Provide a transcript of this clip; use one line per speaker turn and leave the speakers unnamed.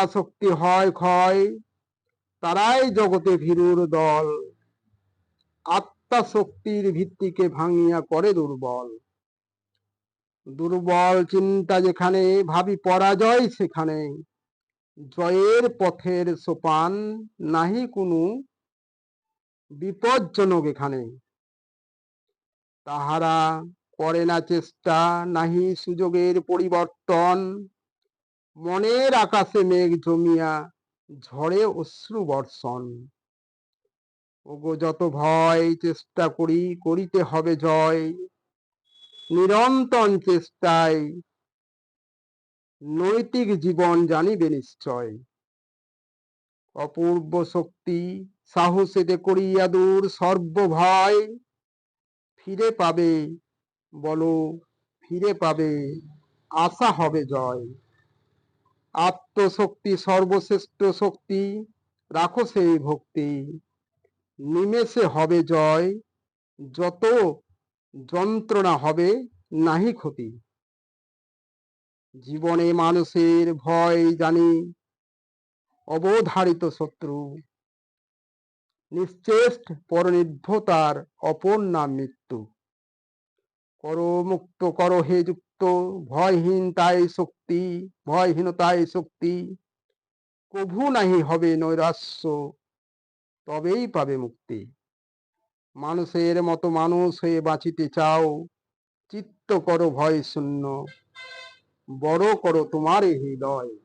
শক্তি হয় ক্ষয়, তারাই জগতে ভীরুর দল। আত্মা শক্তির ভিত্তিকে ভাঙিয়া করে দুর্বল। দুর্বল চিন্তা যেখানে, ভাবি পরাজয় সেখানে। জয়ের পথের সোপান নাহি কোনো বিপজ্জনক এখানে। তাহারা করে না চেষ্টা, নাহি সুযোগের পরিবর্তন। মনের আকাশে মেঘ জমিয়া ঝড়ে অশ্রু বর্ষণ। ওগো যত ভয়, চেষ্টা করি করিতে হবে জয়। নিরন্তর চেষ্টায় নৈতিক জীবন জানিবে নিশ্চয়। অপূর্ব শক্তি সাহসেতে করিয়া দূর সর্ব ভয়। ফিরে পাবে বলো, ফিরে পাবে, আশা হবে জয়। আত্মশক্তি সর্বশ্রেষ্ঠ শক্তি, রাখো সেই ভক্তি। নিমেষে হবে জয়, যত যন্ত্রণা হবে নাহি ক্ষতি। জীবনে মানুষের ভয় জানি অবধারিত শত্রু। নিশ্চেষ্ট পরনির্ভরতার অপর নাম মৃত্যু। করো মুক্ত করো হে যুক্ত, ভয়হীনতাই শক্তি, ভয়হীনতাই শক্তি। কভু নাহি হবে নৈরাশ্য, তবেই পাবে মুক্তি। মানুষের মতো মানুষ হয়ে বাঁচিতে চাও, চিত্ত করো ভয় শূন্য, বড় করো তোমার হৃদয়।